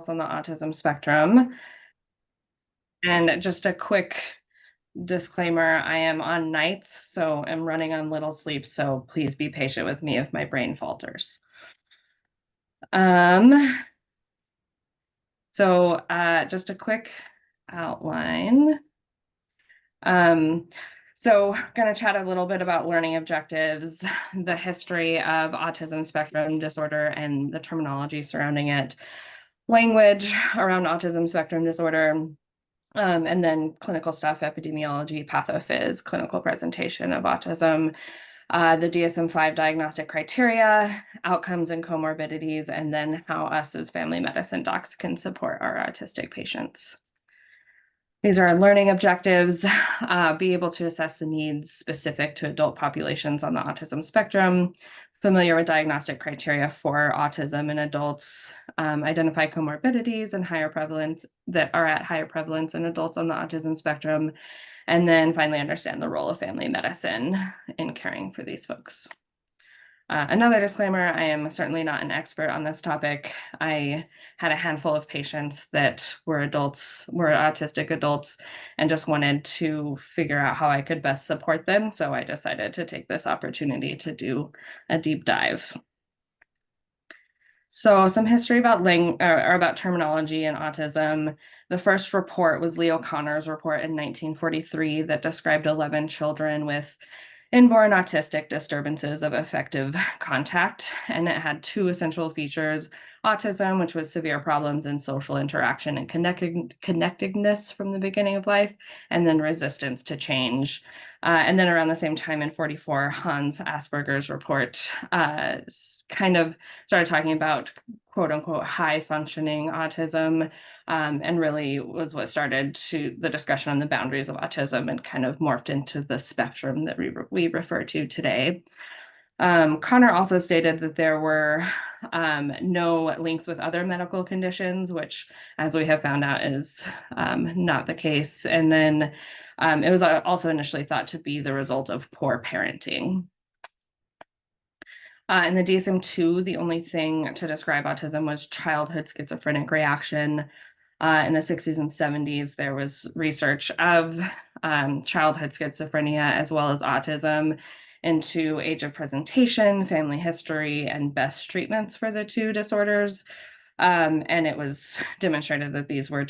on the autism spectrum. And just a quick disclaimer, I am on nights, so I'm running on little sleep, so please be patient with me if my brain falters. Um, just a quick outline. Um, gonna chat a little bit about learning objectives, the history of autism spectrum disorder and the terminology surrounding it, language around autism spectrum disorder, and then clinical stuff, epidemiology, pathophys, clinical presentation of autism, the DSM-5 diagnostic criteria, outcomes and comorbidities, and then how us as family medicine docs can support our autistic patients. These are learning objectives, be able to assess the needs specific to adult populations on the autism spectrum, familiar with diagnostic criteria for autism in adults, identify comorbidities and higher prevalence that are at higher prevalence in adults on the autism spectrum, and then finally understand the role of family medicine in caring for these folks. Another disclaimer, I am certainly not an expert on this topic. I had a handful of patients that were autistic adults, and just wanted to figure out how I could best support them. So I decided to take this opportunity to do a deep dive. So some history about about terminology and autism. The first report was Leo Connor's report in 1943 that described 11 children with inborn autistic disturbances of affective contact, and it had two essential features: autism, which was severe problems in social interaction and connectedness from the beginning of life, and then resistance to change. And then around the same time in 44, Hans Asperger's report kind of started talking about quote unquote high functioning autism, and really was what started the discussion on the boundaries of autism and kind of morphed into the spectrum that we refer to today. Connor also stated that there were no links with other medical conditions, which, as we have found out, is not the case. And then it was also initially thought to be the result of poor parenting. In the DSM-2, the only thing to describe autism was childhood schizophrenic reaction. In the 60s and 70s, there was research of childhood schizophrenia as well as autism into age of presentation, family history, and best treatments for the two disorders. And it was demonstrated that these were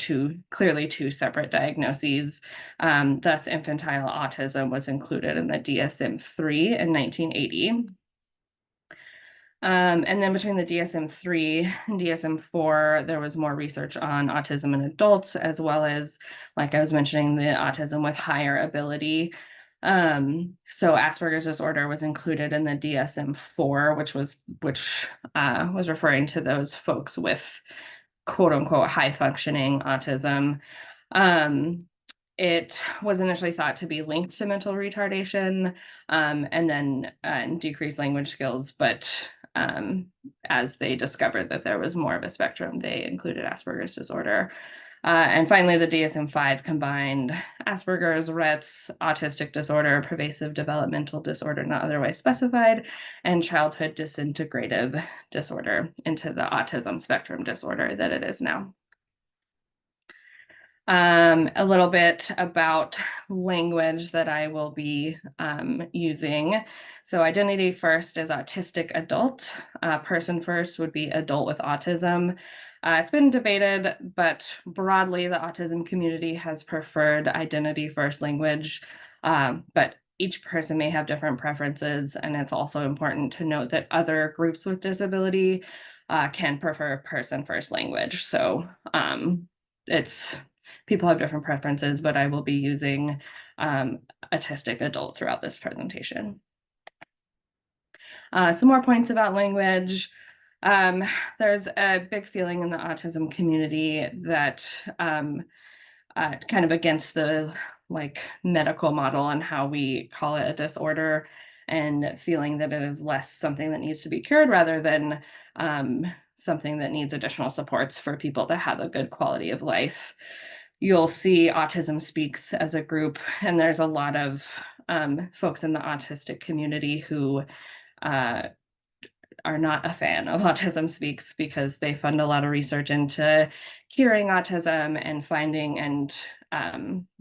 clearly two separate diagnoses. Thus, infantile autism was included in the DSM-3 in 1980. And then between the DSM-3 and DSM-4, there was more research on autism in adults, as well as, like I was mentioning, the autism with higher ability. So Asperger's disorder was included in the DSM-4, which was referring to those folks with quote unquote high functioning autism. It was initially thought to be linked to mental retardation, and then decreased language skills, but as they discovered that there was more of a spectrum, they included Asperger's disorder. And finally, the DSM-5 combined Asperger's, Rett's, autistic disorder, pervasive developmental disorder not otherwise specified, and childhood disintegrative disorder into the autism spectrum disorder that it is now. A little bit about language that I will be using. So identity first is autistic adult. Person first would be adult with autism. It's been debated, but broadly the autism community has preferred identity first language, but each person may have different preferences, and it's also important to note that other groups with disability can prefer person first language. So people have different preferences, but I will be using autistic adult throughout this presentation. Some more points about language. There's a big feeling in the autism community that kind of against the medical model and how we call it a disorder, and feeling that it is less something that needs to be cured rather than something that needs additional supports for people to have a good quality of life. You'll see Autism Speaks as a group, and there's a lot of folks in the autistic community who are not a fan of Autism Speaks because they fund a lot of research into curing autism and finding and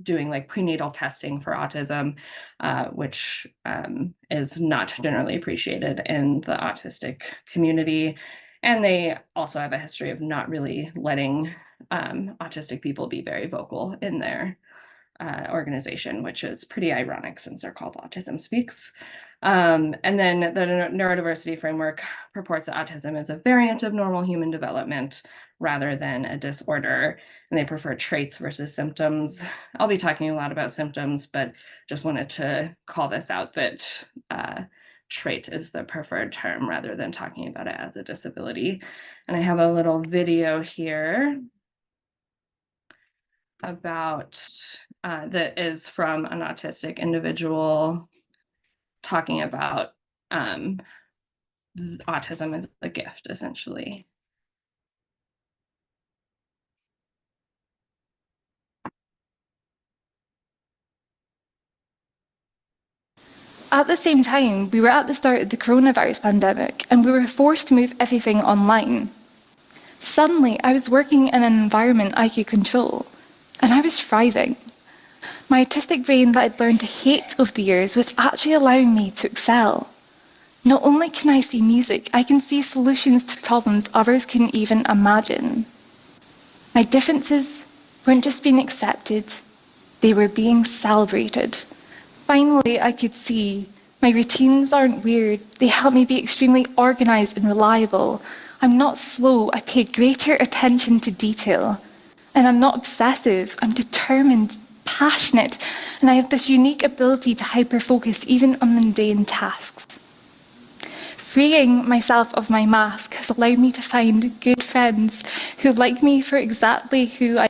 doing like prenatal testing for autism, which is not generally appreciated in the autistic community. And they also have a history of not really letting autistic people be very vocal in their organization, which is pretty ironic since they're called Autism Speaks. And then the neurodiversity framework purports that autism is a variant of normal human development rather than a disorder, and they prefer traits versus symptoms. I'll be talking a lot about symptoms, but just wanted to call this out that trait is the preferred term rather than talking about it as a disability. And I have a little video here about that is from an autistic individual talking about autism as a gift, essentially. At the same time, we were at the start of the coronavirus pandemic and we were forced to move everything online. Suddenly, I was working in an environment I could control, and I was thriving. My autistic brain that I'd learned to hate over the years was actually allowing me to excel. Not only can I see music, I can see solutions to problems others couldn't even imagine. My differences weren't just being accepted, they were being celebrated. Finally, I could see my routines aren't weird, they help me be extremely organized and reliable. I'm not slow, I pay greater attention to detail. And I'm not obsessive, I'm determined, passionate, and I have this unique ability to hyper-focus even on mundane tasks. Freeing myself of my mask has allowed me to find good friends who like me for exactly who I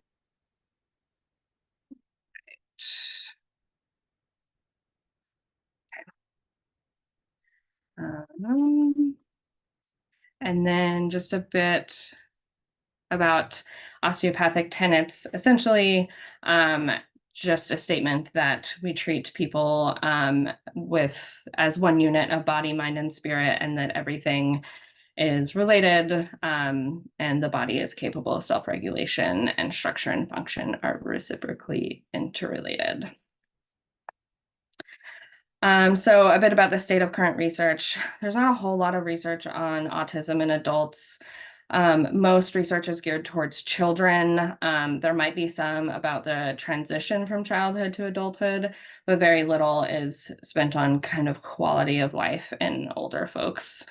And then just a bit about osteopathic tenets, essentially just a statement that we treat people with as one unit of body, mind, and spirit, and that everything is related, and the body is capable of self-regulation, and structure and function are reciprocally interrelated. So a bit about the state of current research. There's not a whole lot of research on autism in adults. Most research is geared towards children. There might be some about the transition from childhood to adulthood, but very little is spent on kind of quality of life in older folks.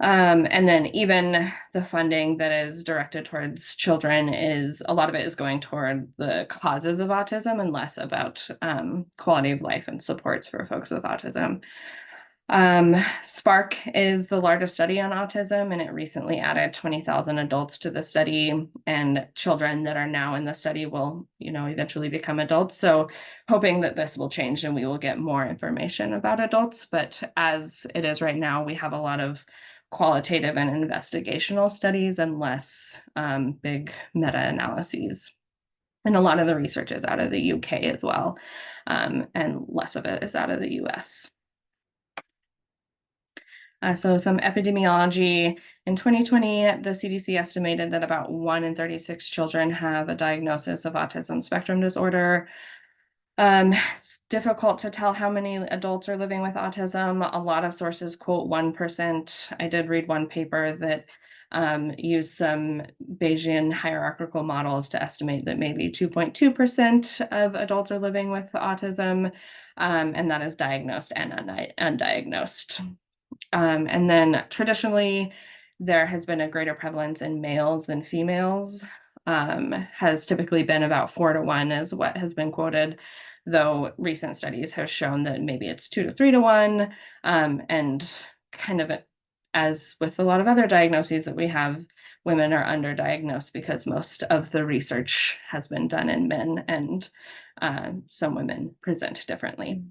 And then even the funding that is directed towards children is a lot of it is going toward the causes of autism and less about quality of life and supports for folks with autism. Spark is the largest study on autism, and it recently added 20,000 adults to the study, and children that are now in the study will, eventually become adults. So hoping that this will change and we will get more information about adults. But as it is right now, we have a lot of qualitative and investigational studies and less big meta-analyses. And a lot of the research is out of the UK as well, and less of it is out of the US. So some epidemiology. In 2020, the CDC estimated that about 1 in 36 children have a diagnosis of autism spectrum disorder. It's difficult to tell how many adults are living with autism. A lot of sources quote 1%. I did read one paper that used some Bayesian hierarchical models to estimate that maybe 2.2% of adults are living with autism, and that is diagnosed and undiagnosed. And then traditionally, there has been a greater prevalence in males than females, has typically been about 4 to 1 is what has been quoted, though recent studies have shown that maybe it's 2 to 3 to 1, and kind of as with a lot of other diagnoses that we have, women are underdiagnosed because most of the research has been done in men, and some women present differently.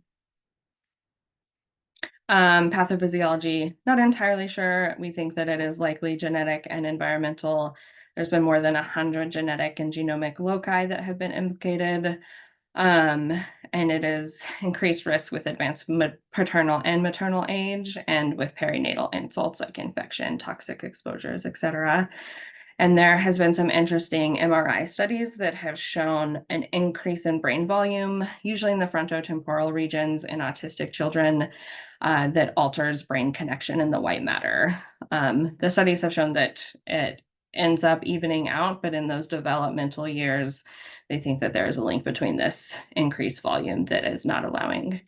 Pathophysiology, not entirely sure. We think that it is likely genetic and environmental. There's been more than 100 genetic and genomic loci that have been implicated. and it is increased risk with advanced paternal and maternal age and with perinatal insults like infection, toxic exposures, etc. And there has been some interesting MRI studies that have shown an increase in brain volume, usually in the frontotemporal regions in autistic children, that alters brain connection in the white matter. The studies have shown that it ends up evening out, but in those developmental years, they think that there is a link between this increased volume that is not allowing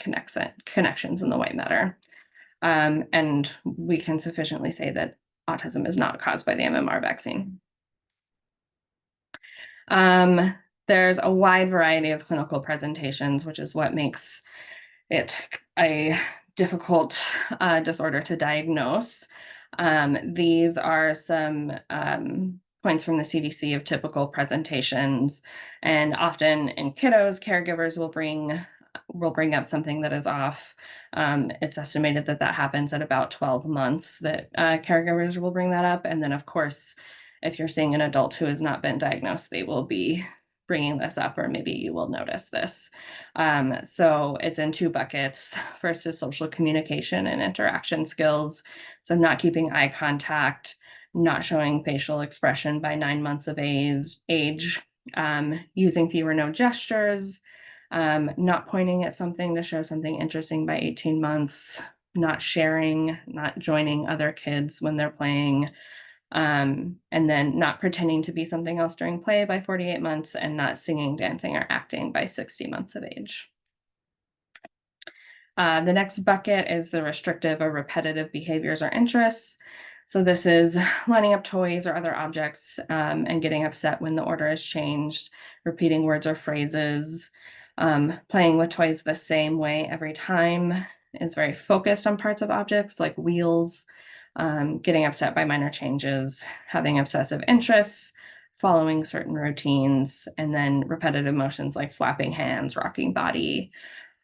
connections in the white matter. And we can sufficiently say that autism is not caused by the MMR vaccine. There's a wide variety of clinical presentations, which is what makes it a difficult disorder to diagnose. These are some points from the CDC of typical presentations, and often in kiddos, caregivers will bring up something that is off. It's estimated that that happens at about 12 months that caregivers will bring that up. And then, of course, if you're seeing an adult who has not been diagnosed, they will be bringing this up, or maybe you will notice this. So it's in two buckets. First is social communication and interaction skills. So not keeping eye contact, not showing facial expression by 9 months of age, using few or no gestures, not pointing at something to show something interesting by 18 months, not sharing, not joining other kids when they're playing, and then not pretending to be something else during play by 48 months, and not singing, dancing, or acting by 60 months of age. The next bucket is the restrictive or repetitive behaviors or interests. So this is lining up toys or other objects and getting upset when the order is changed, repeating words or phrases, playing with toys the same way every time, is very focused on parts of objects like wheels, getting upset by minor changes, having obsessive interests, following certain routines, and then repetitive motions like flapping hands, rocking body,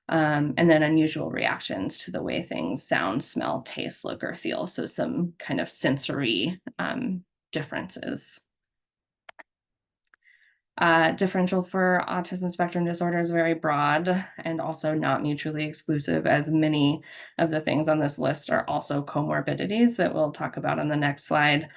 and then unusual reactions to the way things sound, smell, taste, look, or feel. So some kind of sensory differences. Differential for autism spectrum disorder is very broad and also not mutually exclusive, as many of the things on this list are also comorbidities that we'll talk about on the next slide,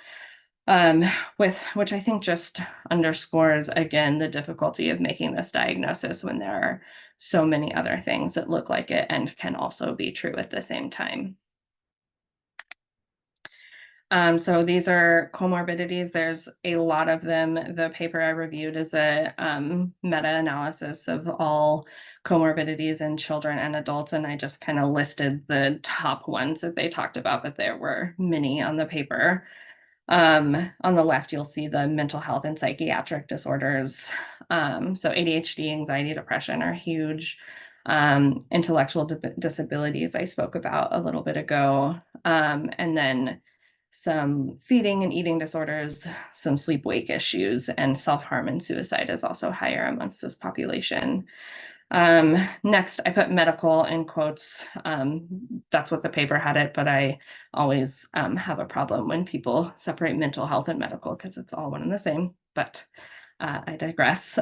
which I think just underscores, again, the difficulty of making this diagnosis when there are so many other things that look like it and can also be true at the same time. So these are comorbidities. There's a lot of them. The paper I reviewed is a meta-analysis of all comorbidities in children and adults, and I just kind of listed the top ones that they talked about, but there were many on the paper. On the left, you'll see the mental health and psychiatric disorders. So ADHD, anxiety, depression are huge. Intellectual disabilities I spoke about a little bit ago. And then some feeding and eating disorders, some sleep-wake issues, and self-harm and suicide is also higher amongst this population. Next, I put medical in quotes. That's what the paper had it, but I always have a problem when people separate mental health and medical because it's all one and the same, but I digress.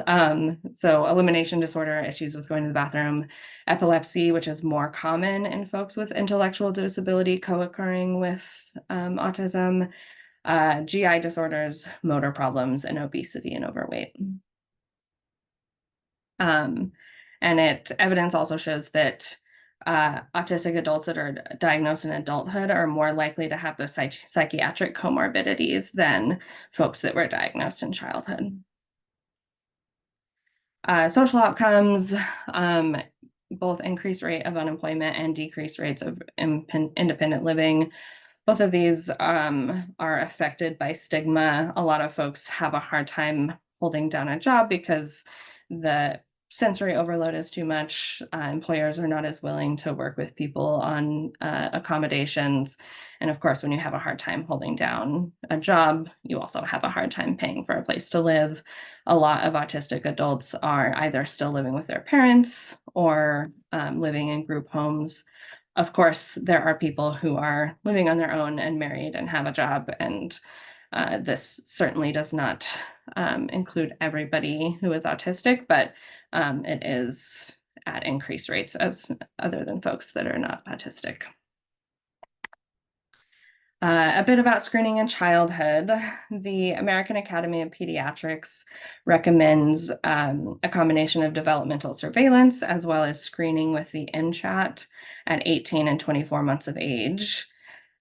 So elimination disorder, issues with going to the bathroom, epilepsy, which is more common in folks with intellectual disability co-occurring with autism, GI disorders, motor problems, and obesity and overweight. And evidence also shows that autistic adults that are diagnosed in adulthood are more likely to have the psychiatric comorbidities than folks that were diagnosed in childhood. Social outcomes, both increased rate of unemployment and decreased rates of independent living. Both of these are affected by stigma. A lot of folks have a hard time holding down a job because the sensory overload is too much. Employers are not as willing to work with people on accommodations. And of course, when you have a hard time holding down a job, you also have a hard time paying for a place to live. A lot of autistic adults are either still living with their parents or living in group homes. Of course, there are people who are living on their own and married and have a job, and this certainly does not include everybody who is autistic, but it is at increased rates as other than folks that are not autistic. A bit about screening in childhood. The American Academy of Pediatrics recommends a combination of developmental surveillance as well as screening with the MCHAT at 18 and 24 months of age.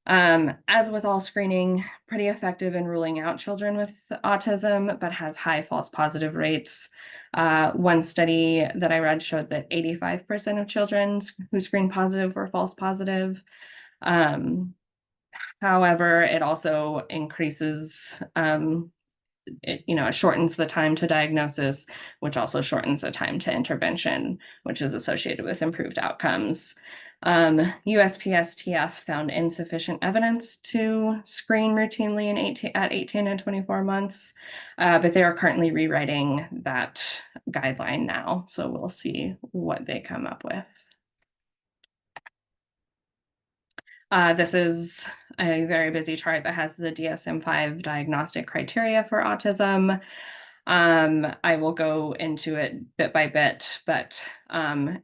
As with all screening, pretty effective in ruling out children with autism, but has high false positive rates. One study that I read showed that 85% of children who screened positive were false positive. However, it also increases, it shortens the time to diagnosis, which also shortens the time to intervention, which is associated with improved outcomes. USPSTF found insufficient evidence to screen routinely at 18 and 24 months, but they are currently rewriting that guideline now, so we'll see what they come up with. This is a very busy chart that has the DSM-5 diagnostic criteria for autism. I will go into it bit by bit, but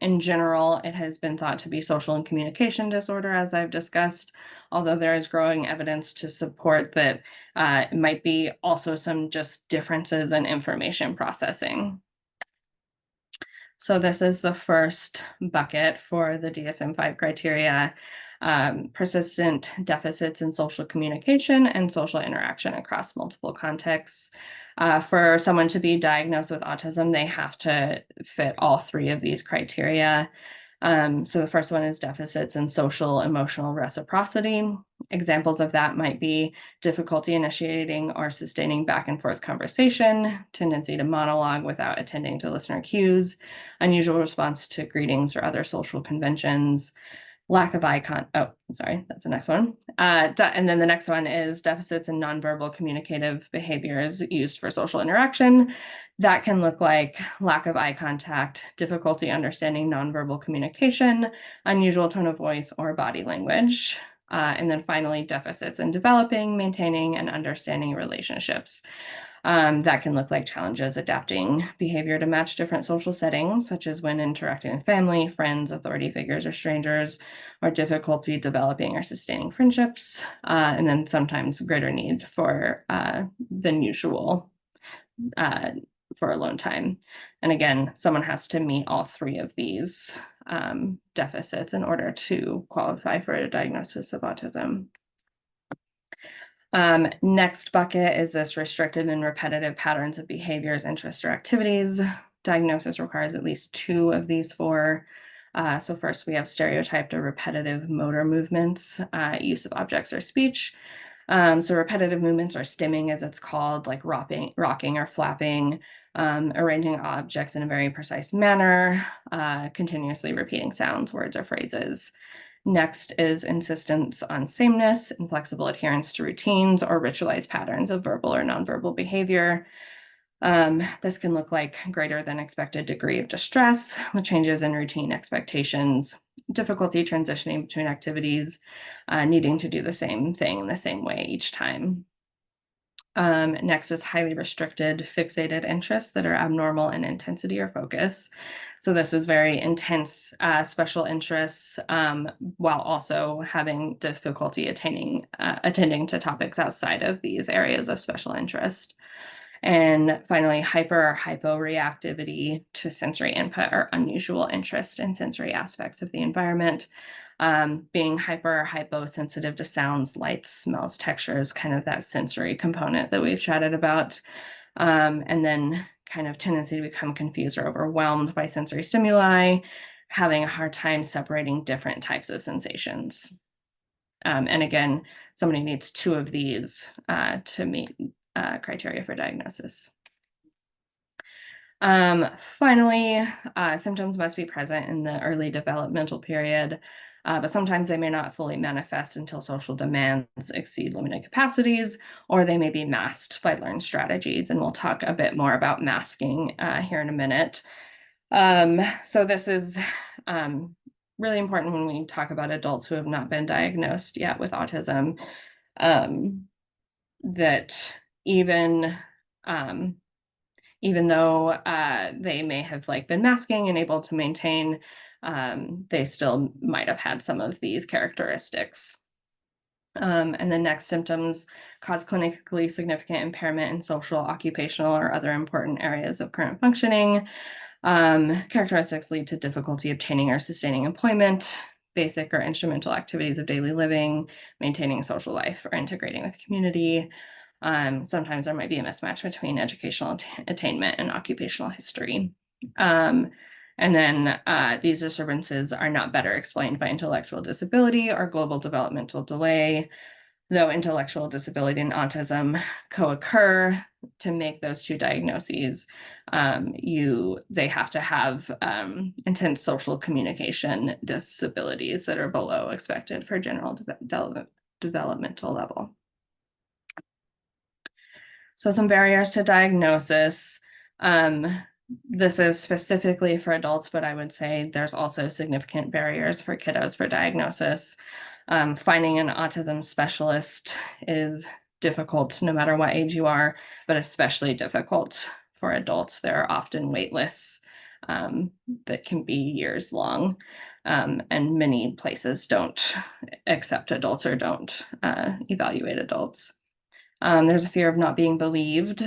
in general, it has been thought to be social and communication disorder, as I've discussed, although there is growing evidence to support that it might be also some just differences in information processing. So this is the first bucket for the DSM-5 criteria. Persistent deficits in social communication and social interaction across multiple contexts. For someone to be diagnosed with autism, they have to fit all three of these criteria. So the first one is deficits in social emotional reciprocity. Examples of that might be difficulty initiating or sustaining back and forth conversation, tendency to monologue without attending to listener cues, unusual response to greetings or other social conventions, lack of that's the next one. And then the next one is deficits in nonverbal communicative behaviors used for social interaction. That can look like lack of eye contact, difficulty understanding nonverbal communication, unusual tone of voice, or body language. And then finally, deficits in developing, maintaining, and understanding relationships. That can look like challenges adapting behavior to match different social settings, such as when interacting with family, friends, authority figures, or strangers, or difficulty developing or sustaining friendships, and then sometimes greater need for than usual for alone time. And again, someone has to meet all three of these deficits in order to qualify for a diagnosis of autism. Next bucket is this restrictive and repetitive patterns of behaviors, interests, or activities. Diagnosis requires at least two of these four. So first we have stereotyped or repetitive motor movements, use of objects or speech. So repetitive movements or stimming, as it's called, like rocking or flapping, arranging objects in a very precise manner, continuously repeating sounds, words, or phrases. Next is insistence on sameness, inflexible adherence to routines, or ritualized patterns of verbal or nonverbal behavior. This can look like greater than expected degree of distress with changes in routine expectations, difficulty transitioning between activities, needing to do the same thing in the same way each time. Next is highly restricted, fixated interests that are abnormal in intensity or focus. So this is very intense special interests while also having difficulty attending to topics outside of these areas of special interest. And finally, hyper or hyporeactivity to sensory input or unusual interest in sensory aspects of the environment. Being hyper or hyposensitive to sounds, lights, smells, textures, kind of that sensory component that we've chatted about. And then kind of tendency to become confused or overwhelmed by sensory stimuli, having a hard time separating different types of sensations. And again, somebody needs two of these to meet criteria for diagnosis. Finally, symptoms must be present in the early developmental period, but sometimes they may not fully manifest until social demands exceed limited capacities, or they may be masked by learned strategies. And we'll talk a bit more about masking here in a minute. So this is really important when we talk about adults who have not been diagnosed yet with autism, that even even though they may have like been masking and able to maintain, they still might have had some of these characteristics. And the next symptoms cause clinically significant impairment in social, occupational, or other important areas of current functioning. Characteristics lead to difficulty obtaining or sustaining employment, basic or instrumental activities of daily living, maintaining social life, or integrating with community. Sometimes there might be a mismatch between educational attainment and occupational history. And then these disturbances are not better explained by intellectual disability or global developmental delay, though intellectual disability and autism co-occur. To make those two diagnoses, they have to have intense social communication disabilities that are below expected for general developmental level. So some barriers to diagnosis. This is specifically for adults, but I would say there's also significant barriers for kiddos for diagnosis. Finding an autism specialist is difficult no matter what age you are, but especially difficult for adults. There are often wait lists that can be years long, and many places don't accept adults or don't evaluate adults. There's a fear of not being believed,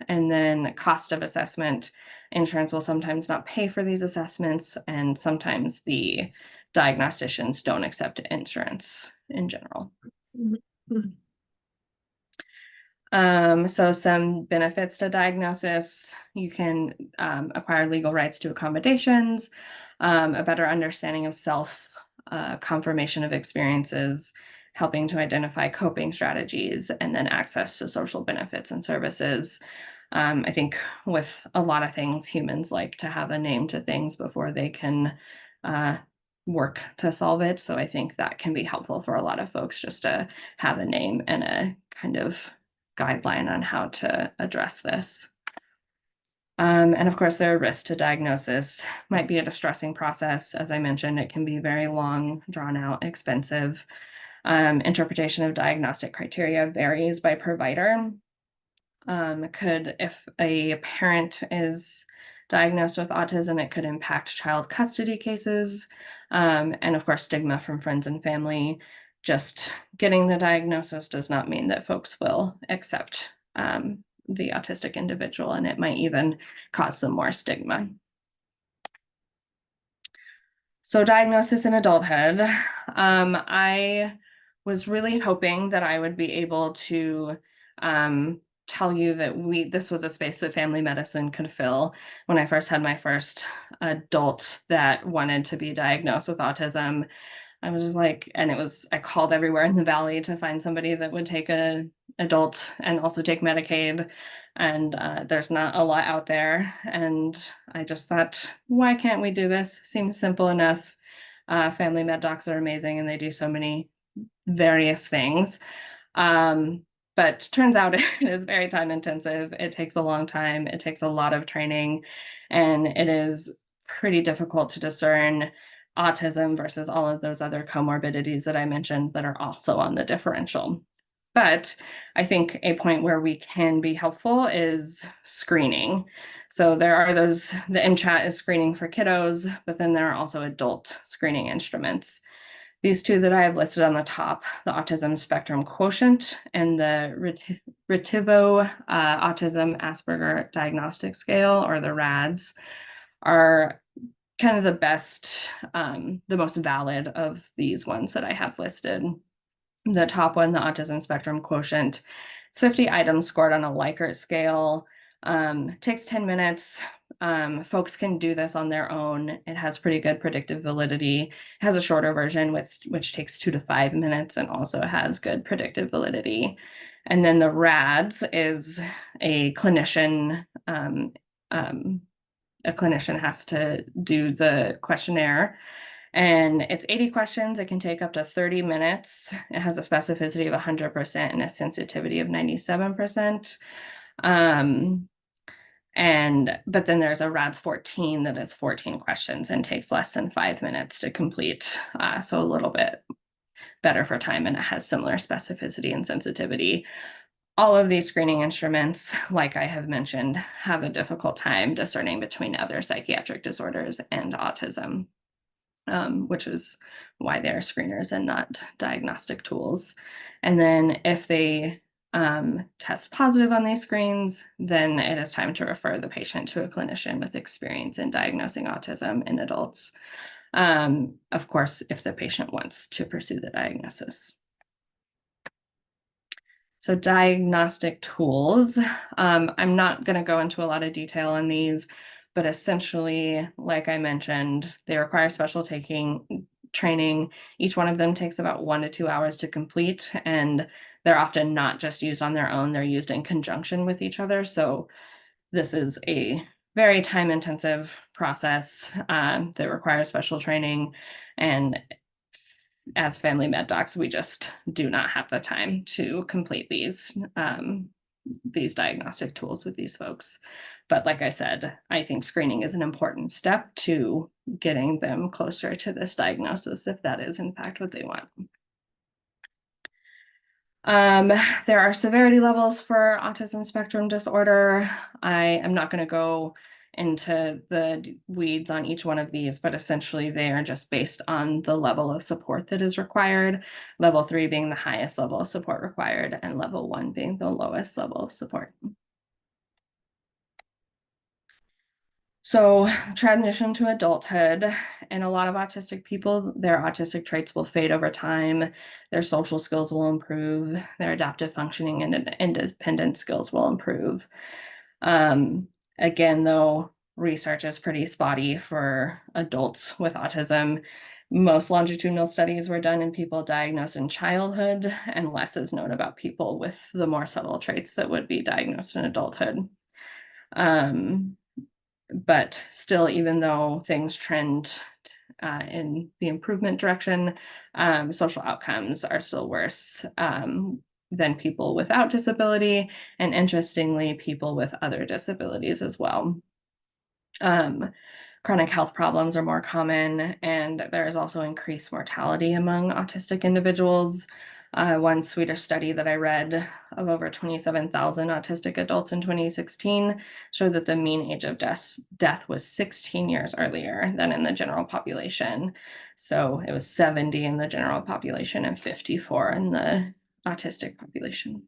and then cost of assessment. Insurance will sometimes not pay for these assessments, and sometimes the diagnosticians don't accept insurance in general. So some benefits to diagnosis: you can acquire legal rights to accommodations, a better understanding of self, confirmation of experiences, helping to identify coping strategies, and then access to social benefits and services. I think with a lot of things, humans like to have a name to things before they can work to solve it. So I think that can be helpful for a lot of folks, just to have a name and a kind of guideline on how to address this. And of course, there are risks to diagnosis. Might be a distressing process. As I mentioned, it can be very long, drawn out, expensive. Interpretation of diagnostic criteria varies by provider. If a parent is diagnosed with autism, it could impact child custody cases. And of course, stigma from friends and family. Just getting the diagnosis does not mean that folks will accept the autistic individual, and it might even cause some more stigma. So diagnosis in adulthood. I was really hoping that I would be able to tell you that this was a space that family medicine could fill. When I first had my first adult that wanted to be diagnosed with autism, I was just like, and I called everywhere in the Valley to find somebody that would take an adult and also take Medicaid. And there's not a lot out there. And I just thought, why can't we do this? Seems simple enough. Family med docs are amazing, and they do so many various things. But turns out it is very time intensive. It takes a long time. It takes a lot of training, and it is pretty difficult to discern autism versus all of those other comorbidities that I mentioned that are also on the differential. But I think a point where we can be helpful is screening. So there are the MCHAT is screening for kiddos, but then there are also adult screening instruments. These two that I have listed on the top, the Autism Spectrum Quotient and the Retivo Autism Asperger Diagnostic Scale, or the RADS, are kind of the best, the most valid of these ones that I have listed. The top one, the Autism Spectrum Quotient, it's 50 items scored on a Likert scale. Takes 10 minutes. Folks can do this on their own. It has pretty good predictive validity. It has a shorter version, which takes 2 to 5 minutes and also has good predictive validity. And then the RADS is a clinician. A clinician has to do the questionnaire, and it's 80 questions. It can take up to 30 minutes. It has a specificity of 100% and a sensitivity of 97%. But then there's a RADS 14 that is 14 questions and takes less than 5 minutes to complete. So a little bit better for time, and it has similar specificity and sensitivity. all of these screening instruments, like I have mentioned, have a difficult time discerning between other psychiatric disorders and autism, which is why they're screeners and not diagnostic tools. And then if they test positive on these screens, then it is time to refer the patient to a clinician with experience in diagnosing autism in adults. Of course, if the patient wants to pursue the diagnosis. So diagnostic tools, I'm not going to go into a lot of detail on these, but essentially, like I mentioned, they require special training. Each one of them takes about 1 to 2 hours to complete, and they're often not just used on their own, they're used in conjunction with each other. So this is a very time-intensive process that requires special training, and as family med docs, we just do not have the time to complete these diagnostic tools with these folks. But like I said, I think screening is an important step to getting them closer to this diagnosis, if that is in fact what they want. There are severity levels for autism spectrum disorder. I am not going to go into the weeds on each one of these, but essentially they are just based on the level of support that is required, level 3 being the highest level of support required, and level 1 being the lowest level of support. So transition to adulthood, and a lot of autistic people, their autistic traits will fade over time. Their social skills will improve. Their adaptive functioning and independent skills will improve. Again, though, research is pretty spotty for adults with autism. Most longitudinal studies were done in people diagnosed in childhood, and less is known about people with the more subtle traits that would be diagnosed in adulthood. But still, even though things trend in the improvement direction, social outcomes are still worse than people without disability, and interestingly, people with other disabilities as well. Chronic health problems are more common, and there is also increased mortality among autistic individuals. One Swedish study that I read of over 27,000 autistic adults in 2016 showed that the mean age of death was 16 years earlier than in the general population. So it was 70 in the general population and 54 in the autistic population.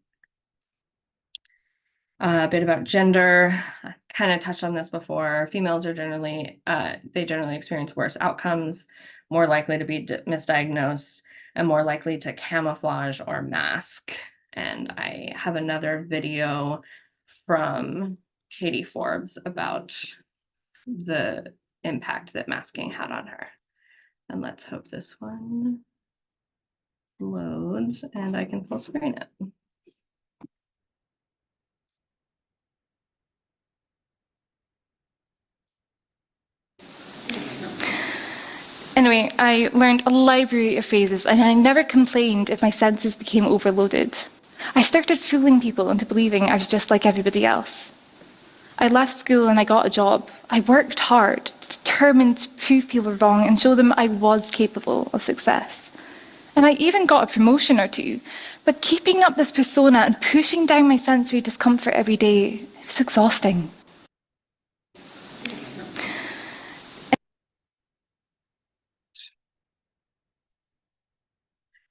A bit about gender, I kind of touched on this before. Females are generally, they generally experience worse outcomes, more likely to be misdiagnosed, and more likely to camouflage or mask. And I have another video from Katie Forbes about the impact that masking had on her. And let's hope this one loads and I can full screen it. Anyway, I learned a library of phrases and I never complained if my senses became overloaded. I started fooling people into believing I was just like everybody else. I left school and I got a job. I worked hard, determined to prove people wrong and show them I was capable of success. And I even got a promotion or two. But keeping up this persona and pushing down my sensory discomfort every day was exhausting.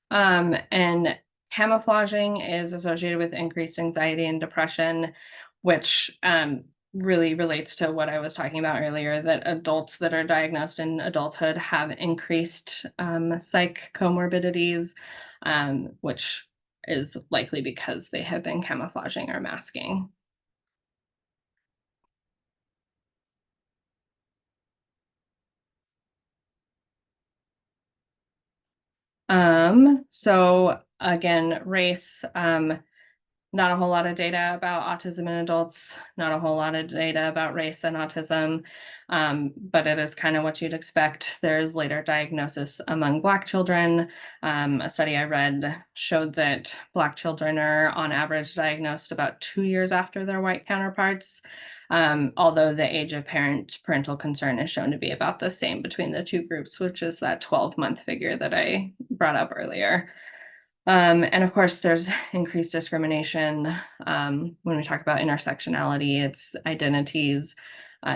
And camouflaging is associated with increased anxiety and depression, which really relates to what I was talking about earlier, that adults that are diagnosed in adulthood have increased psych comorbidities, which is likely because they have been camouflaging or masking. So again, race, not a whole lot of data about autism in adults, not a whole lot of data about race and autism, but it is kind of what you'd expect. There's later diagnosis among Black children. A study I read showed that Black children are on average diagnosed about 2 years after their white counterparts, although the age of parental concern is shown to be about the same between the two groups, which is that 12-month figure that I brought up earlier. And of course, there's increased discrimination. When we talk about intersectionality, it's identities,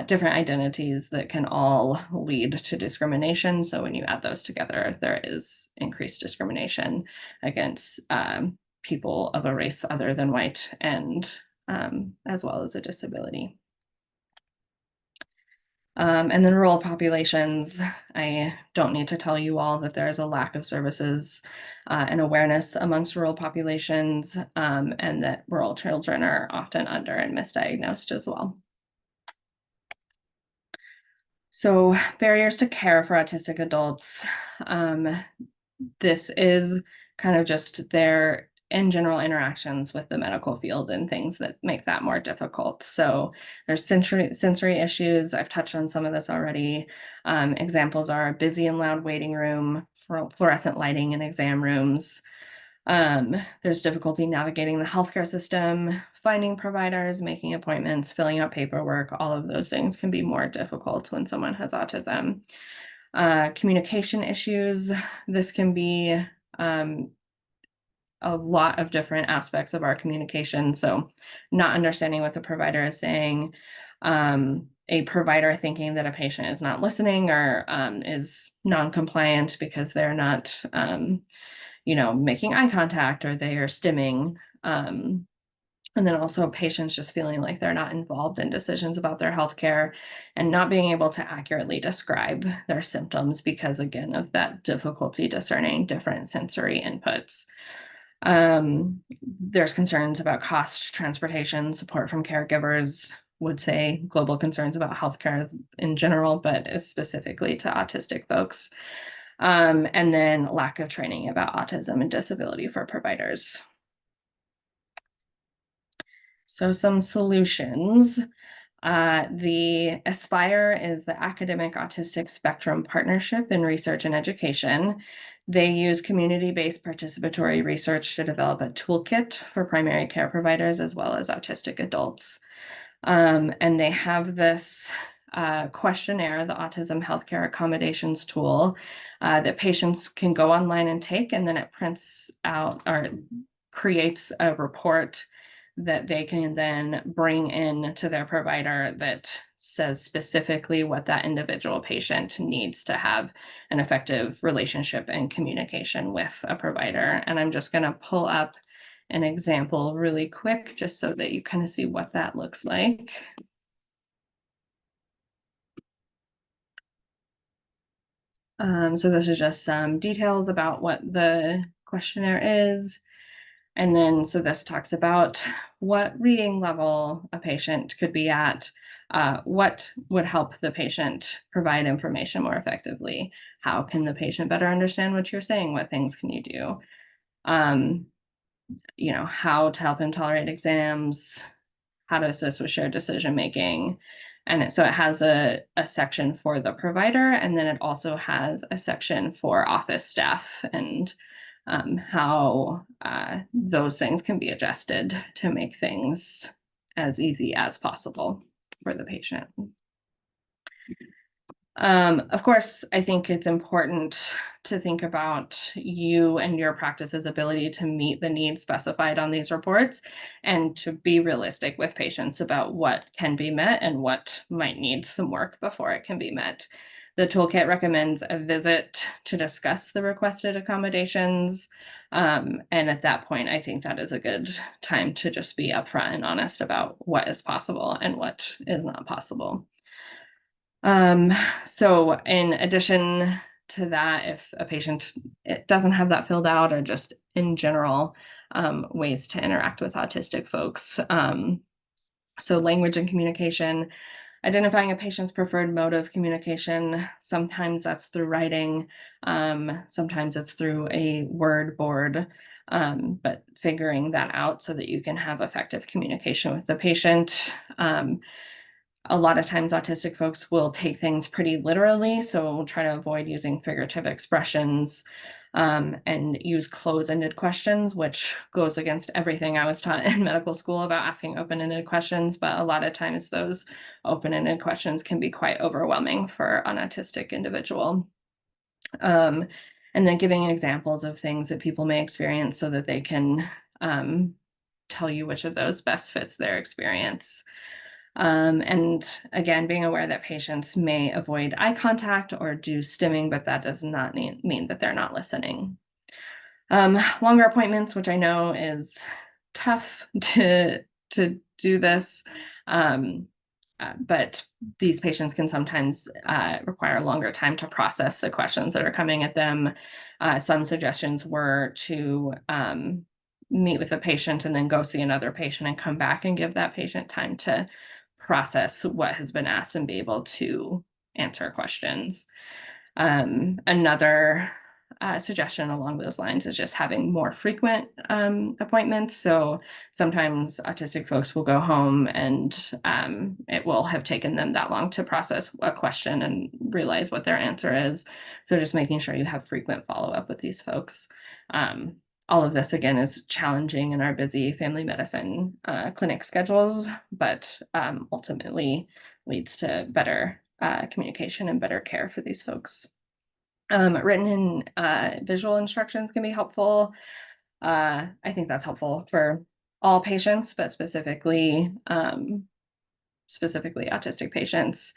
different identities that can all lead to discrimination. So when you add those together, there is increased discrimination against people of a race other than white, and as well as a disability. And then rural populations, I don't need to tell you all that there is a lack of services and awareness amongst rural populations, and that rural children are often under and misdiagnosed as well. So barriers to care for autistic adults. This is kind of just their in general interactions with the medical field and things that make that more difficult. So there's sensory issues. I've touched on some of this already. Examples are a busy and loud waiting room, fluorescent lighting in exam rooms. There's difficulty navigating the healthcare system, finding providers, making appointments, filling out paperwork. All of those things can be more difficult when someone has autism. Communication issues. This can be a lot of different aspects of our communication. So not understanding what the provider is saying, a provider thinking that a patient is not listening or is non-compliant because they're not, making eye contact, or they are stimming. And then also patients just feeling like they're not involved in decisions about their healthcare and not being able to accurately describe their symptoms because, again, of that difficulty discerning different sensory inputs. There's concerns about cost, transportation, support from caregivers, would say global concerns about healthcare in general, but specifically to autistic folks. And then lack of training about autism and disability for providers. So some solutions. The ASPIRE is the Academic Autistic Spectrum Partnership in Research and Education. They use community-based participatory research to develop a toolkit for primary care providers as well as autistic adults. And they have this questionnaire, the Autism Healthcare Accommodations Tool, that patients can go online and take, and then it prints out or creates a report that they can then bring in to their provider that says specifically what that individual patient needs to have an effective relationship and communication with a provider. And I'm just going to pull up an example really quick just so that you kind of see what that looks like. So this is just some details about what the questionnaire is. And then, so this talks about what reading level a patient could be at, what would help the patient provide information more effectively, how can the patient better understand what you're saying, what things can you do, how to help him tolerate exams, how to assist with shared decision making. And so it has a section for the provider, and then it also has a section for office staff and how those things can be adjusted to make things as easy as possible for the patient. Of course, I think it's important to think about you and your practice's ability to meet the needs specified on these reports and to be realistic with patients about what can be met and what might need some work before it can be met. The toolkit recommends a visit to discuss the requested accommodations. And at that point, I think that is a good time to just be upfront and honest about what is possible and what is not possible. So in addition to that, if a patient doesn't have that filled out, or just in general, ways to interact with autistic folks. So language and communication, identifying a patient's preferred mode of communication. Sometimes that's through writing, sometimes it's through a word board, but figuring that out so that you can have effective communication with the patient. A lot of times autistic folks will take things pretty literally, so we'll try to avoid using figurative expressions and use close-ended questions, which goes against everything I was taught in medical school about asking open-ended questions. But a lot of times those open-ended questions can be quite overwhelming for an autistic individual. And then giving examples of things that people may experience so that they can tell you which of those best fits their experience. And again, being aware that patients may avoid eye contact or do stimming, but that does not mean that they're not listening. Longer appointments, which I know is tough to do this, but these patients can sometimes require longer time to process the questions that are coming at them. Some suggestions were to meet with a patient and then go see another patient and come back and give that patient time to process what has been asked and be able to answer questions. Another suggestion along those lines is just having more frequent appointments. So sometimes autistic folks will go home and it will have taken them that long to process a question and realize what their answer is. So just making sure you have frequent follow-up with these folks. All of this, again, is challenging in our busy family medicine clinic schedules, but ultimately leads to better communication and better care for these folks. Written and visual instructions can be helpful. I think that's helpful for all patients, but specifically autistic patients.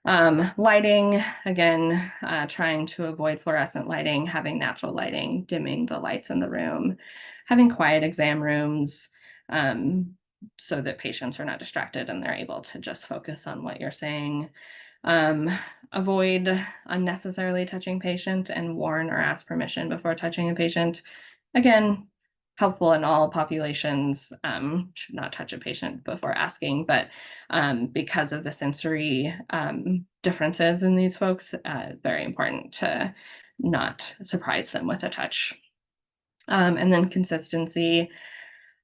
Lighting, again, trying to avoid fluorescent lighting, having natural lighting, dimming the lights in the room, having quiet exam rooms, so that patients are not distracted and they're able to just focus on what you're saying. Avoid unnecessarily touching patient and warn or ask permission before touching a patient. Again, helpful in all populations, should not touch a patient before asking, but because of the sensory differences in these folks, very important to not surprise them with a touch. And then consistency.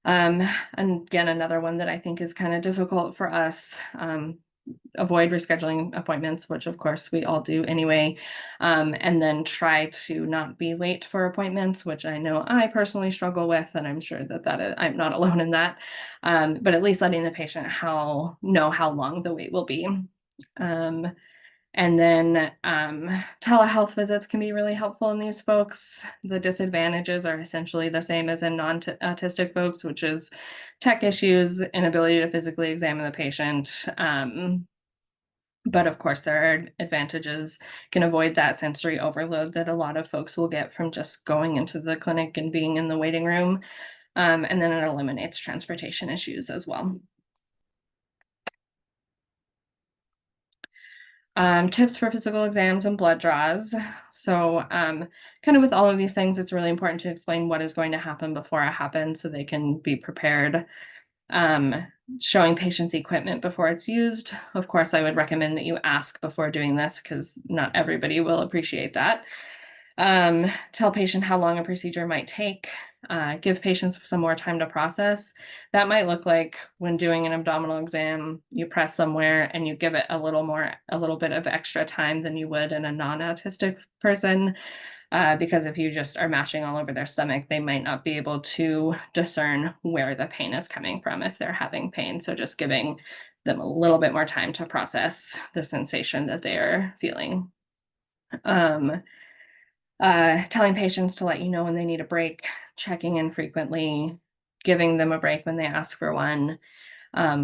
And again, another one that I think is kind of difficult for us. Avoid rescheduling appointments, which of course we all do anyway, and then try to not be late for appointments, which I know I personally struggle with, and I'm sure that I'm not alone in that, but at least letting the patient know how long the wait will be. And then telehealth visits can be really helpful in these folks. The disadvantages are essentially the same as in non-autistic folks, which is tech issues, inability to physically examine the patient. But of course, there are advantages, can avoid that sensory overload that a lot of folks will get from just going into the clinic and being in the waiting room. And then it eliminates transportation issues as well. Tips for physical exams and blood draws. So kind of with all of these things, it's really important to explain what is going to happen before it happens so they can be prepared. Showing patients equipment before it's used. Of course, I would recommend that you ask before doing this because not everybody will appreciate that. Tell patient how long a procedure might take. Give patients some more time to process. That might look like when doing an abdominal exam, you press somewhere and you give it a little bit of extra time than you would in a non-autistic person. Because if you just are mashing all over their stomach, they might not be able to discern where the pain is coming from if they're having pain. So just giving them a little bit more time to process the sensation that they are feeling. Telling patients to let you know when they need a break, checking in frequently, giving them a break when they ask for one.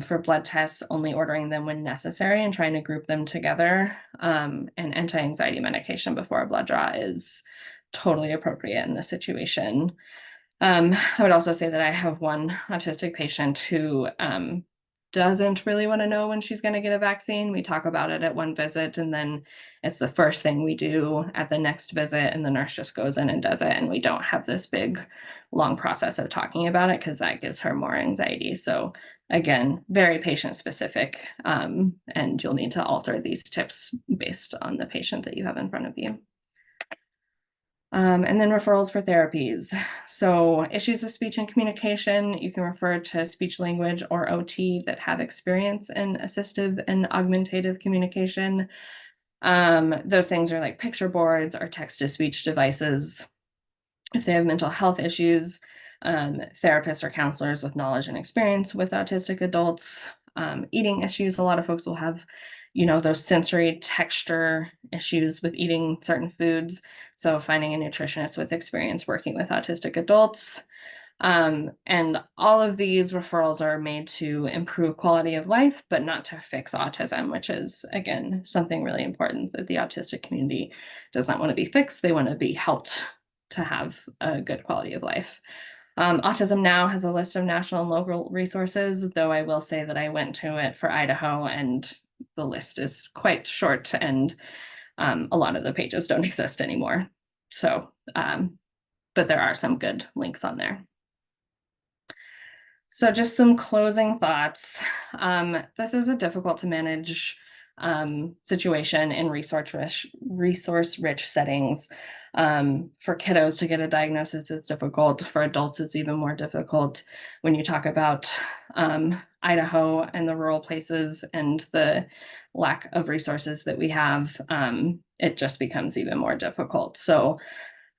For blood tests, only ordering them when necessary and trying to group them together. And anti-anxiety medication before a blood draw is totally appropriate in this situation. I would also say that I have one autistic patient who doesn't really want to know when she's going to get a vaccine. We talk about it at one visit, and then it's the first thing we do at the next visit, and the nurse just goes in and does it, and we don't have this big, long process of talking about it because that gives her more anxiety. So again, very patient specific, and you'll need to alter these tips based on the patient that you have in front of you. And then referrals for therapies. So issues with speech and communication, you can refer to speech language or OT that have experience in assistive and augmentative communication. Those things are like picture boards or text-to-speech devices. If they have mental health issues, therapists or counselors with knowledge and experience with autistic adults. eating issues. A lot of folks will have, those sensory texture issues with eating certain foods. So finding a nutritionist with experience working with autistic adults. And all of these referrals are made to improve quality of life, but not to fix autism, which is, again, something really important that the autistic community does not want to be fixed. They want to be helped to have a good quality of life. Autism Now has a list of national and local resources, though I will say that I went to it for Idaho and the list is quite short and a lot of the pages don't exist anymore. So, but there are some good links on there. So just some closing thoughts. This is a difficult to manage situation in resource-rich settings. For kiddos to get a diagnosis is difficult. For adults, it's even more difficult. When you talk about Idaho and the rural places and the lack of resources that we have, it just becomes even more difficult. So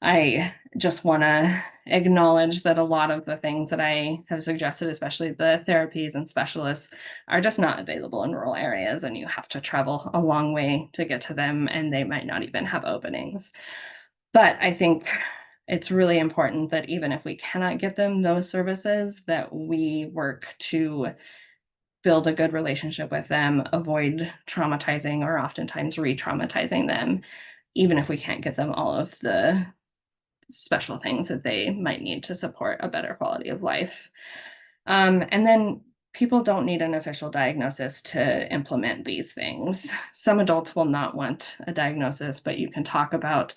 I just want to acknowledge that a lot of the things that I have suggested, especially the therapies and specialists, are just not available in rural areas, and you have to travel a long way to get to them, and they might not even have openings. But I think it's really important that even if we cannot get them those services, that we work to build a good relationship with them, avoid traumatizing or oftentimes re-traumatizing them, even if we can't get them all of the special things that they might need to support a better quality of life. And then people don't need an official diagnosis to implement these things. Some adults will not want a diagnosis, but you can talk about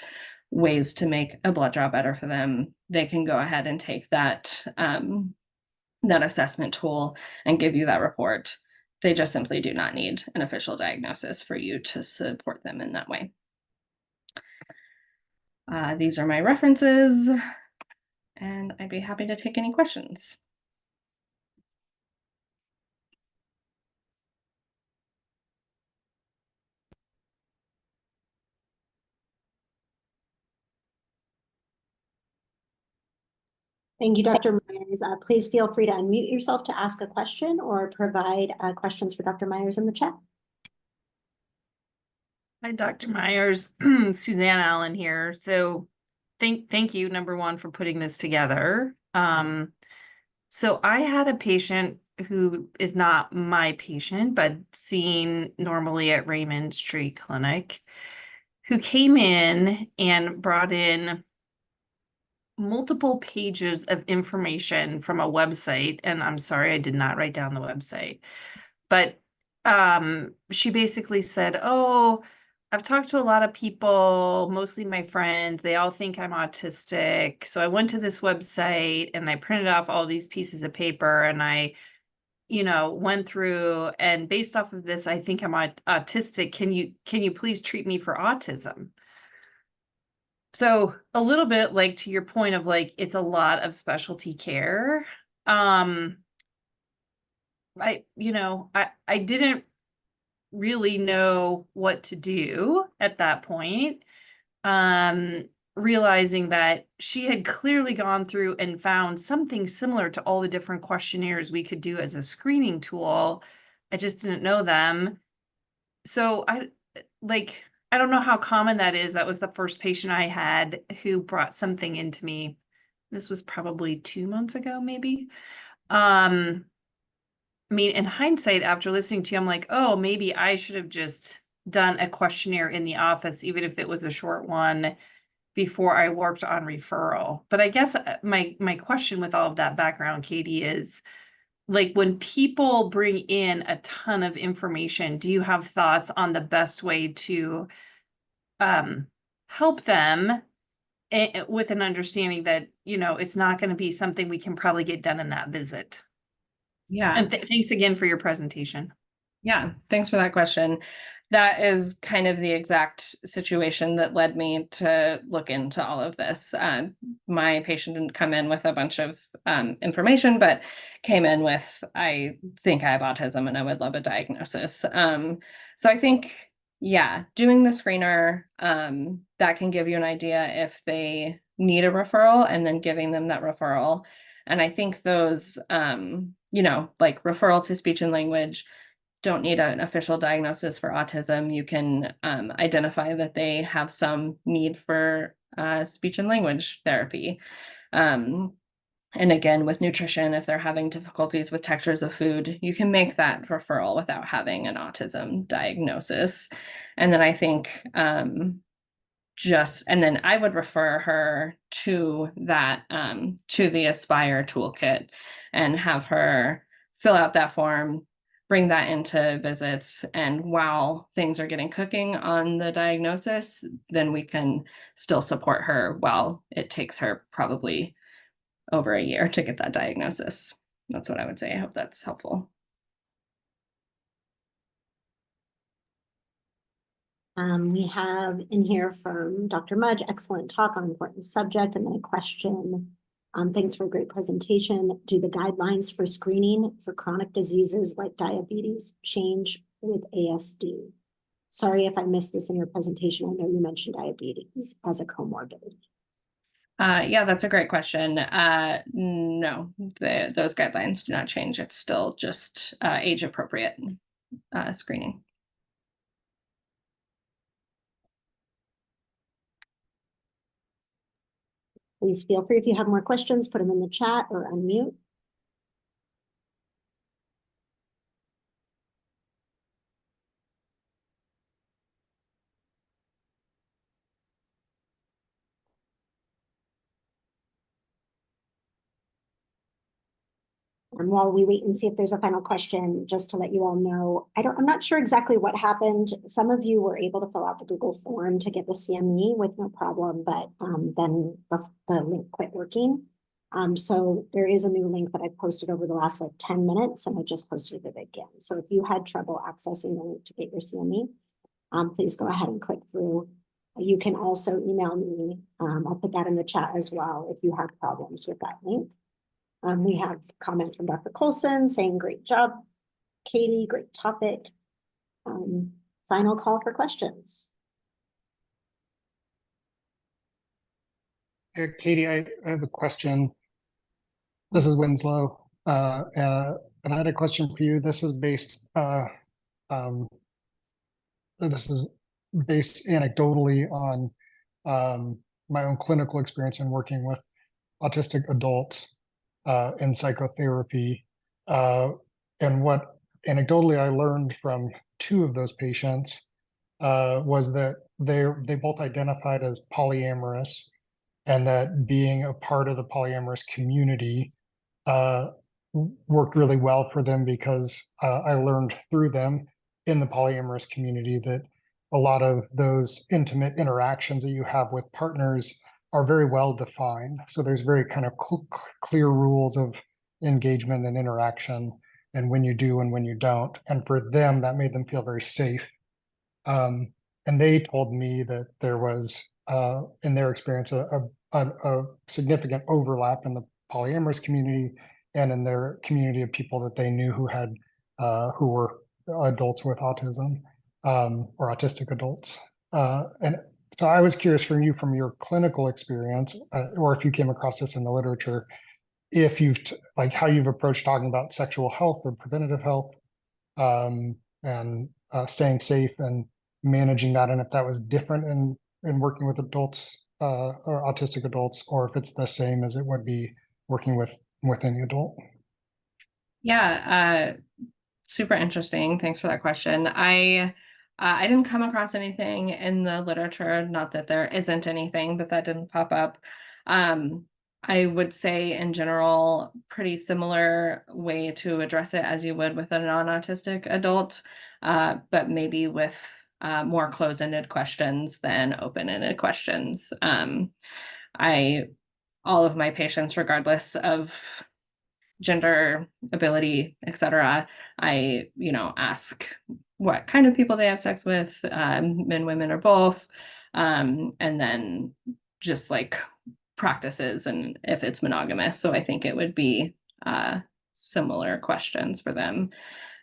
ways to make a blood draw better for them. They can go ahead and take that that assessment tool and give you that report. They just simply do not need an official diagnosis for you to support them in that way. These are my references, and I'd be happy to take any questions. Thank you, Dr. Myers. Please feel free to unmute yourself to ask a question or provide questions for Dr. Myers in the chat. Hi, Dr. Myers. Suzanne Allen here. So thank you, number one, for putting this together. So I had a patient who is not my patient, but seen normally at Raymond Street Clinic, who came in and brought in multiple pages of information from a website. And I'm sorry, I did not write down the website, but she basically said, oh, I've talked to a lot of people, mostly my friends. They all think I'm autistic. So I went to this website and I printed off all these pieces of paper and I, went through, and based off of this, I think I'm autistic. Can you please treat me for autism? So a little bit like to your point of like, it's a lot of specialty care. I didn't really know what to do at that point, realizing that she had clearly gone through and found something similar to all the different questionnaires we could do as a screening tool. I just didn't know them. So I don't know how common that is. That was the first patient I had who brought something into me. This was probably 2 months ago, maybe. I mean, in hindsight, after listening to you, I'm like, oh, maybe I should have just done a questionnaire in the office, even if it was a short one, before I worked on referral. But I guess my question with all of that background, Katie, is like when people bring in a ton of information, do you have thoughts on the best way to help them with an understanding that, it's not going to be something we can probably get done in that visit? Yeah. And thanks again for your presentation. Yeah, thanks for that question. That is kind of the exact situation that led me to look into all of this. My patient didn't come in with a bunch of information, but came in with, I think I have autism and I would love a diagnosis. So I think, yeah, doing the screener, that can give you an idea if they need a referral and then giving them that referral. And I think those like referral to speech and language, don't need an official diagnosis for autism. You can identify that they have some need for speech and language therapy. And again, with nutrition, if they're having difficulties with textures of food, you can make that referral without having an autism diagnosis. And then I think and then I would refer her to that, to the Aspire toolkit and have her fill out that form, bring that into visits. And while things are getting cooking on the diagnosis, then we can still support her while it takes her probably over a year to get that diagnosis. That's what I would say. I hope that's helpful. We have in here from Dr. Mudge, excellent talk on important subject, and then a question. Thanks for a great presentation. Do the guidelines for screening for chronic diseases like diabetes change with ASD? Sorry if I missed this in your presentation. I know you mentioned diabetes as a comorbidity. Yeah, that's a great question. No, those guidelines do not change. It's still just age appropriate screening. Please feel free if you have more questions, put them in the chat or unmute. And while we wait and see if there's a final question, just to let you all know, I'm not sure exactly what happened. Some of you were able to fill out the Google form to get the CME with no problem, but then the link quit working. So there is a new link that I posted over the last 10 minutes, and I just posted it again. So if you had trouble accessing the link to get your CME, please go ahead and click through. You can also email me. I'll put that in the chat as well if you have problems with that link. We have comments from Dr. Colson saying, great job, Katie, great topic. Final call for questions. Katie, I have a question. This is Winslow, and I had a question for you. This is based anecdotally on my own clinical experience in working with autistic adults in psychotherapy. And what anecdotally I learned from two of those patients was that they both identified as polyamorous, and that being a part of the polyamorous community worked really well for them, because I learned through them in the polyamorous community that a lot of those intimate interactions that you have with partners are very well defined. So there's very kind of clear rules of engagement and interaction, and when you do and when you don't. And for them, that made them feel very safe. And they told me that there was, in their experience, a significant overlap in the polyamorous community and in their community of people that they knew who were adults with autism, or autistic adults. And so I was curious from your clinical experience, or if you came across this in the literature, if how you've approached talking about sexual health or preventative health, and staying safe and managing that, and if that was different in working with adults or autistic adults, or if it's the same as it would be working with any adult. Yeah, super interesting. Thanks for that question. I didn't come across anything in the literature, not that there isn't anything, but that didn't pop up. I would say in general, pretty similar way to address it as you would with a non-autistic adult, but maybe with more close-ended questions than open-ended questions. All of my patients, regardless of gender, ability, etc., I ask what kind of people they have sex with, men, women, or both, and then just practices and if it's monogamous. So I think it would be similar questions for them.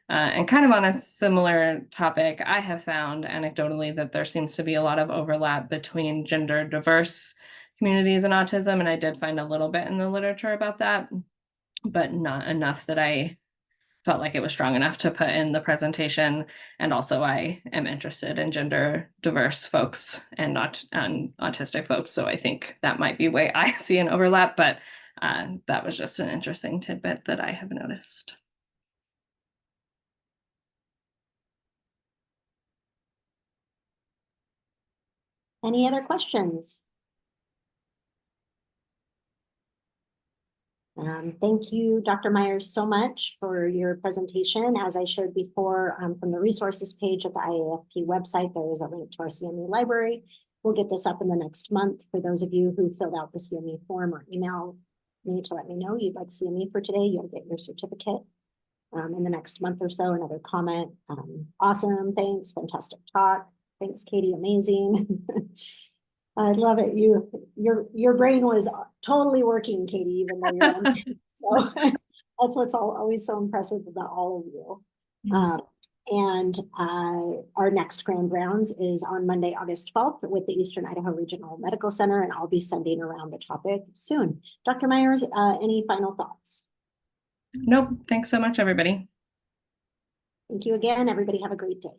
And kind of on a similar topic, I have found anecdotally that there seems to be a lot of overlap between gender diverse communities and autism, and I did find a little bit in the literature about that. but not enough that I felt like it was strong enough to put in the presentation. And also I am interested in gender diverse folks and not autistic folks. So I think that might be where I see an overlap, but that was just an interesting tidbit that I have noticed. Any other questions? Thank you, Dr. Myers, so much for your presentation. As I showed before, from the resources page of the IAFP website, there is a link to our CME library. We'll get this up in the next month. For those of you who filled out the CME form or email me to let me know you'd like CME for today, you'll get your certificate in the next month or so. Another comment, awesome, thanks, fantastic talk. Thanks, Katie, amazing. I love it. Your brain was totally working, Katie, even though you're on. So that's what's always so impressive about all of you. And our next Grand Rounds is on Monday, August 12th with the Eastern Idaho Regional Medical Center, and I'll be sending around the topic soon. Dr. Myers, any final thoughts? Nope. Thanks so much, everybody. Thank you again. Everybody have a great day.